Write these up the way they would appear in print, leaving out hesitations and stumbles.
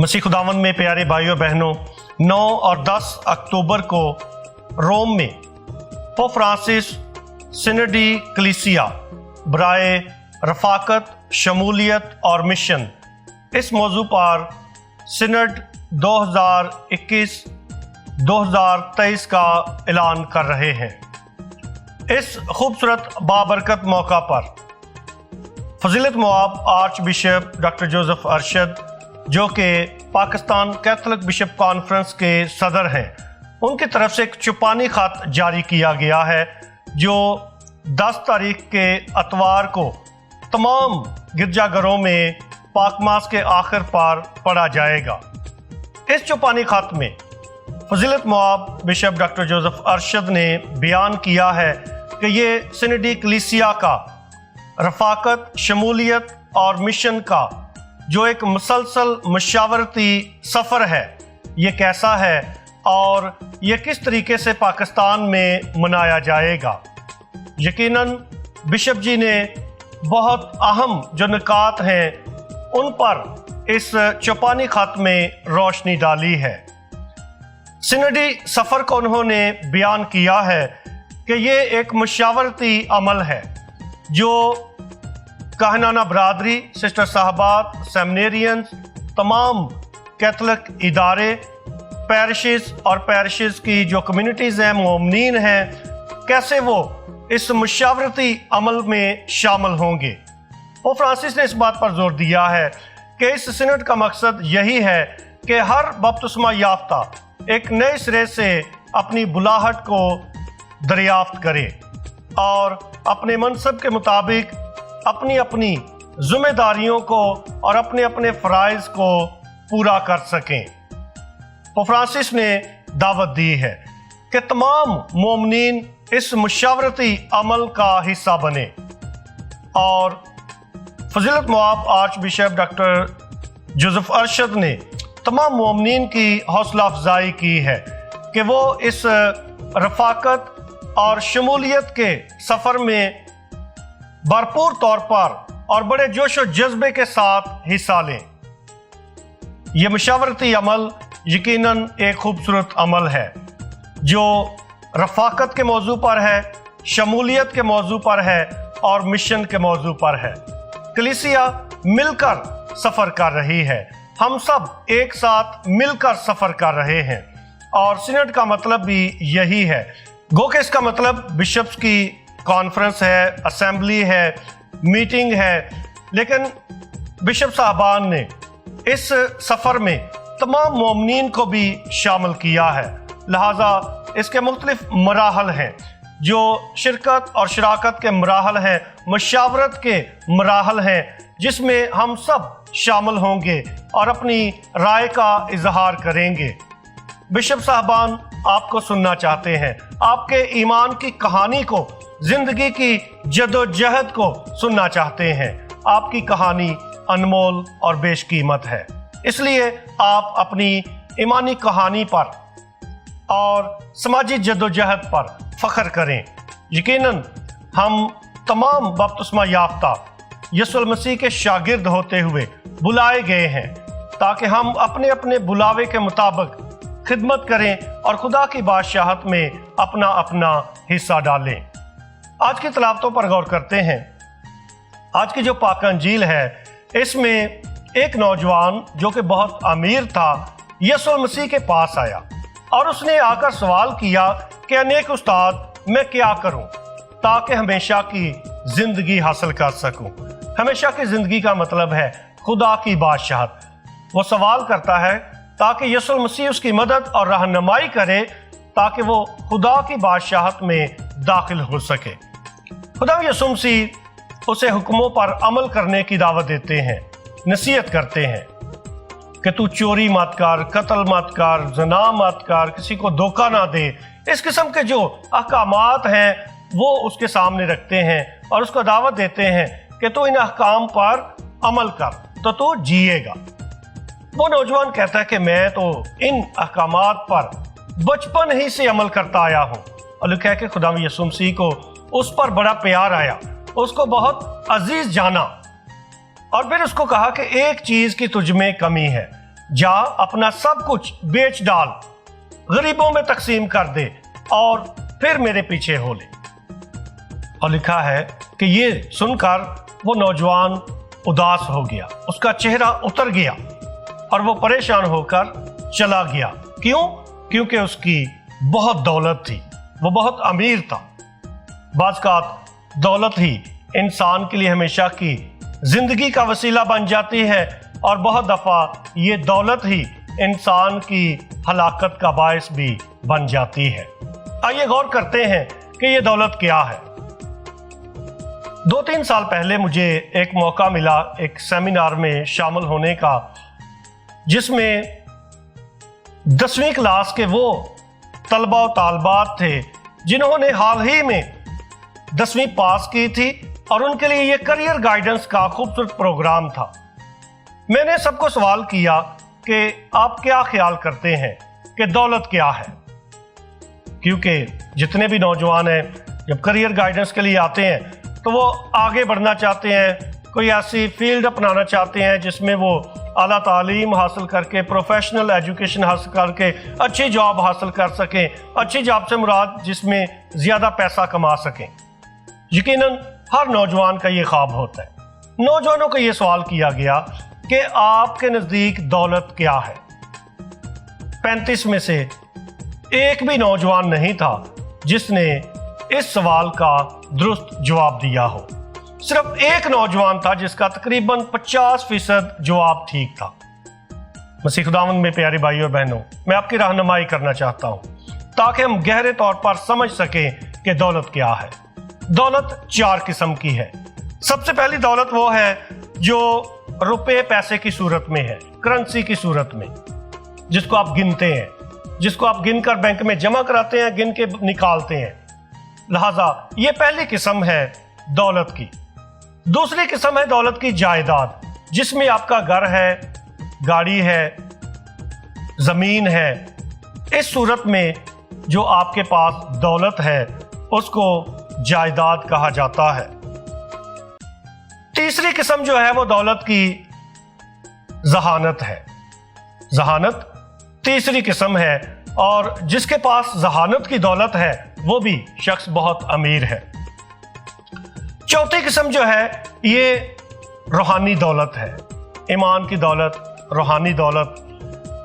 मसीह खुदावंद में प्यारे भाइयों बहनों, 9 और 10 अक्टूबर को रोम में पोप फ्रांसिस सिनडी कलीसिया बराए रफाकत, शमूलियत और मिशन इस मौजू पर सिनड 2021-2023 का ऐलान कर रहे हैं। इस खूबसूरत बाबरकत मौका पर फजीलत Moab arch bishop doctor Joseph Arshad, जो कि पाकिस्तान कैथोलिक बिशप कॉन्फ्रेंस के सदर हैं, उनकी तरफ से एक चुपानी खत जारी किया गया है जो 10 तारीख के अतवार को तमाम गिरजाघरों में पाक मास के आखिर पर पढ़ा जाएगा। इस चुपानी खत में फजीलत Moab bishop doctor Joseph Arshad ने बयान किया है कि ये सिनडी कलीसिया का रफाकत, शमूलियत और मिशन का जो एक मुसलसल मशावरती सफ़र है, ये कैसा है और ये किस तरीके से पाकिस्तान में मनाया जाएगा। यकीनन बिशप जी ने बहुत अहम जो निकात हैं उन पर इस चौपानी खत में रोशनी डाली है। सिनडी सफ़र को उन्होंने बयान किया है कि ये एक मशावरती अमल है जो कहनाना बरादरी, सिस्टर साहबात, सेमिनेरियंस, तमाम कैथोलिक इदारे, पैरिशेस और पैरिशेस की जो कम्युनिटीज़ हैं, मोमिनीन हैं, कैसे वो इस मशावरती अमल में शामिल होंगे। पोप फ्रांसिस ने इस बात पर जोर दिया है कि इस सिनड का मकसद यही है कि हर बपतिस्मा याफ्ता एक नए सिरे से अपनी बुलाहट को दरियाफ्त करे और अपने मनसब के मुताबिक अपनी अपनी जिम्मेदारियों को और अपने अपने फ़राइज़ को पूरा कर सकें। पोप फ्रांसिस ने दावत दी है कि तमाम मोमिनीन इस मुशावरती अमल का हिस्सा बने और फजीलत Moab arch bishop doctor Joseph Arshad ने तमाम मोमिनीन की हौसला अफजाई की है कि वो इस रफाकत और शमूलियत के सफ़र में भरपूर तौर पर और बड़े जोश और जज्बे के साथ हिस्सा लें। यह मशावरती अमल यकीनन एक खूबसूरत अमल है जो रफाकत के मौजू पर है, शमूलियत के मौजू पर है और मिशन के मौजू पर है। कलीसिया मिलकर सफ़र कर रही है, हम सब एक साथ मिलकर सफ़र कर रहे हैं और सिनड का मतलब भी यही है। गो के इसका मतलब बिशप्स की कॉन्फ्रेंस है, असेंबली है, मीटिंग है, लेकिन बिशप साहबान ने इस सफ़र में तमाम मोमिनीन को भी शामिल किया है। लिहाजा इसके मुख्तलिफ मराहल हैं जो शिरकत और शराकत के मराहल हैं, मशावरत के मराहल हैं, जिसमें हम सब शामिल होंगे और अपनी राय का इजहार करेंगे। बिशप साहबान आपको सुनना चाहते हैं, आपके ईमान की कहानी को, जिंदगी की जदोजहद को सुनना चाहते हैं। आपकी कहानी अनमोल और बेशकीमत है, इसलिए आप अपनी ईमानी कहानी पर और समाजी जदोजहद पर फख्र करें। यकीनन हम तमाम बपतिस्मा याफ्ता यीशु मसीह के शागिर्द होते हुए बुलाए गए हैं ताकि हम अपने अपने बुलावे के मुताबिक खिदमत करें और खुदा की बादशाहत में अपना अपना हिस्सा डालें। आज की तलावतों पर गौर करते हैं। आज की जो पाक अंजील है, इसमें एक नौजवान जो कि बहुत अमीर था, यीशु मसीह के पास आया और उसने आकर सवाल किया कि अनेक उस्ताद, मैं क्या करूं ताकि हमेशा की जिंदगी हासिल कर सकूं। हमेशा की जिंदगी का मतलब है खुदा की बादशाहत। वो सवाल करता है ताकि यीशु मसीह उसकी मदद और रहनुमाई करे ताकि वो खुदा की बादशाहत में दाखिल हो सके। खुदा यीशु मसीह उसे हुक्मों पर अमल करने की दावत देते हैं, नसीहत करते हैं कि तू चोरी मत कर, कत्ल मत कर, ज़िना मत कर, किसी को धोखा ना दे। इस किस्म के जो अहकामात हैं वो उसके सामने रखते हैं और उसको दावत देते हैं कि तू इन अहकाम पर अमल कर तो तू जिएगा। वो नौजवान कहता है कि मैं तो इन अहकामात पर बचपन ही से अमल करता आया हूँ। और लिखा है कि खुदा यीशु मसीह को उस पर बड़ा प्यार आया, उसको बहुत अजीज जाना और फिर उसको कहा कि एक चीज की तुझ में कमी है, जा अपना सब कुछ बेच डाल, गरीबों में तकसीम कर दे और फिर मेरे पीछे हो ले। और लिखा है कि ये सुनकर वो नौजवान उदास हो गया, उसका चेहरा उतर गया और वो परेशान होकर चला गया। क्यों? क्योंकि उसकी बहुत दौलत थी, वो बहुत अमीर था। बाज़ का दौलत ही इंसान के लिए हमेशा की जिंदगी का वसीला बन जाती है और बहुत दफ़ा ये दौलत ही इंसान की हलाकत का बायस भी बन जाती है। आइए गौर करते हैं कि ये दौलत क्या है। 2-3 साल पहले मुझे एक मौका मिला एक सेमिनार में शामिल होने का, जिसमें 10वीं क्लास के वो तलबा और तालबात थे जिन्होंने हाल ही में 10वीं पास की थी और उनके लिए ये करियर गाइडेंस का खूबसूरत प्रोग्राम था। मैंने सबको सवाल किया कि आप क्या ख्याल करते हैं कि दौलत क्या है, क्योंकि जितने भी नौजवान हैं जब करियर गाइडेंस के लिए आते हैं तो वो आगे बढ़ना चाहते हैं, कोई ऐसी फील्ड अपनाना चाहते हैं जिसमें वो आला तालीम हासिल करके, प्रोफेशनल एजुकेशन हासिल करके अच्छी जॉब हासिल कर सकें। अच्छी जॉब से मुराद जिसमें ज़्यादा पैसा कमा सकें। यकीनन हर नौजवान का ये ख्वाब होता है। नौजवानों को ये सवाल किया गया कि आपके नज़दीक दौलत क्या है। 35 में से एक भी नौजवान नहीं था जिसने इस सवाल का दुरुस्त जवाब दिया हो। सिर्फ एक नौजवान था जिसका तकरीबन 50% जवाब ठीक था। मसीह खुदावंद में प्यारे भाई और बहनों, मैं आपकी रहनुमाई करना चाहता हूं ताकि हम गहरे तौर पर समझ सकें कि दौलत क्या है। दौलत 4 किस्म की है। सबसे पहली दौलत वो है जो रुपए पैसे की सूरत में है, करेंसी की सूरत में, जिसको आप गिनते हैं, जिसको आप गिनकर बैंक में जमा कराते हैं, गिन के निकालते हैं। लिहाजा ये पहली किस्म है दौलत की। दूसरी किस्म है दौलत की जायदाद, जिसमें आपका घर है, गाड़ी है, जमीन है। इस सूरत में जो आपके पास दौलत है उसको जायदाद कहा जाता है। तीसरी किस्म जो है वो दौलत की जहानत है। जहानत तीसरी किस्म है और जिसके पास जहानत की दौलत है वो भी शख्स बहुत अमीर है। चौथी किस्म जो है ये रूहानी दौलत है, ईमान की दौलत, रूहानी दौलत।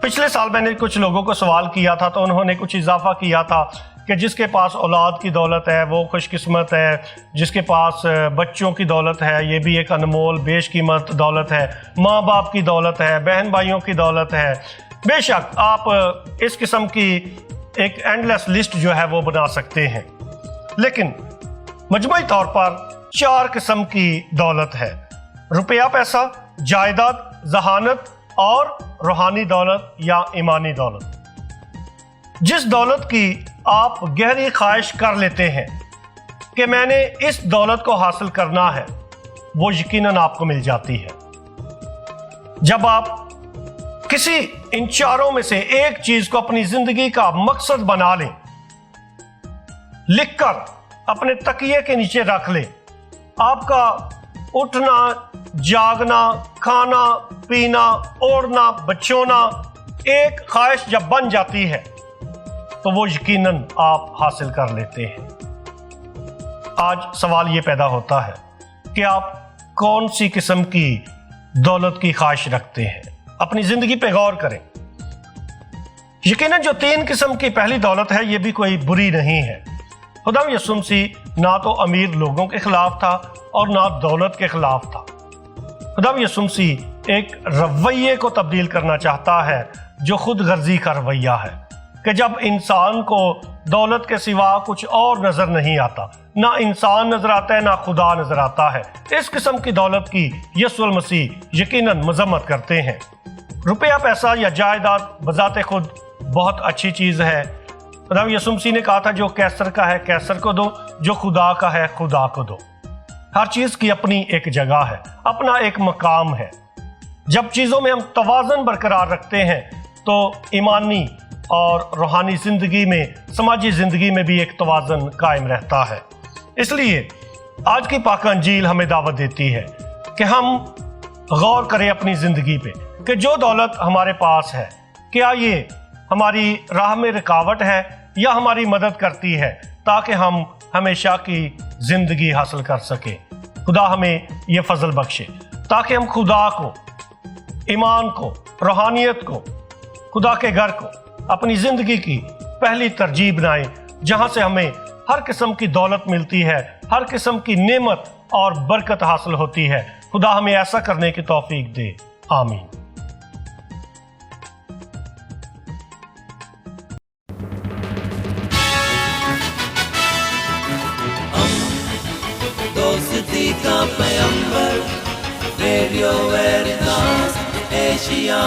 पिछले साल मैंने कुछ लोगों को सवाल किया था तो उन्होंने कुछ इजाफा किया था कि जिसके पास औलाद की दौलत है वो खुशकिस्मत है, जिसके पास बच्चों की दौलत है ये भी एक अनमोल बेशकीमत दौलत है, माँ बाप की दौलत है, बहन भाइयों की दौलत है। बेशक आप इस किस्म की एक एंडलेस लिस्ट जो है वो बना सकते हैं, लेकिन मजमूई तौर पर 4 किस्म की दौलत है: रुपया पैसा, जायदाद, जहानत और रूहानी दौलत या ईमानी दौलत। जिस दौलत की आप गहरी ख्वाहिश कर लेते हैं कि मैंने इस दौलत को हासिल करना है, वो यकीनन आपको मिल जाती है। जब आप किसी इन चारों में से एक चीज को अपनी जिंदगी का मकसद बना लें, लिखकर अपने तकिए के नीचे रख लें, आपका उठना, जागना, खाना, पीना, ओढ़ना, बचोना एक ख्वाहिश जब बन जाती है तो वो यकीनन आप हासिल कर लेते हैं। आज सवाल ये पैदा होता है कि आप कौन सी किस्म की दौलत की ख्वाहिश रखते हैं। अपनी जिंदगी पे गौर करें। यकीनन जो 3 किस्म की पहली दौलत है ये भी कोई बुरी नहीं है। खुदा यीशु मसीह ना तो अमीर लोगों के खिलाफ था और ना दौलत के खिलाफ था। खुदा यीशु मसीह एक रवैये को तब्दील करना चाहता है जो खुद गर्जी का रवैया है, कि जब इंसान को दौलत के सिवा कुछ और नजर नहीं आता, ना इंसान नजर आता है ना खुदा नजर आता है। इस किस्म की दौलत की यीशु मसीह यकीनन मजम्मत करते हैं। रुपया पैसा या जायदाद बजाते खुद बहुत अच्छी चीज है। खुदा यीशु मसीह ने कहा था जो कैसर का है कैसर को दो, जो खुदा का है खुदा को दो। हर चीज की अपनी एक जगह है, अपना एक मकाम है। जब चीजों में हम तवाज़ुन बरकरार रखते हैं तो ईमानी और रूहानी जिंदगी में, समाजी जिंदगी में भी एक तवाज़ुन कायम रहता है। इसलिए आज की पाक अंजील हमें दावत देती है कि हम गौर करें अपनी जिंदगी पे, کہ جو دولت ہمارے پاس ہے کیا یہ ہماری راہ میں رکاوٹ ہے یا ہماری مدد کرتی ہے تاکہ ہم ہمیشہ کی زندگی حاصل کر سکیں۔ خدا ہمیں یہ فضل بخشے تاکہ ہم خدا کو، ایمان کو، روحانیت کو، خدا کے گھر کو اپنی زندگی کی پہلی ترجیح بنائیں، جہاں سے ہمیں ہر قسم کی دولت ملتی ہے، ہر قسم کی نعمت اور برکت حاصل ہوتی ہے۔ خدا ہمیں ایسا کرنے کی توفیق دے، آمین۔ دوستی کا پیغمبر، ریڈیو ویریتاس ایشیا۔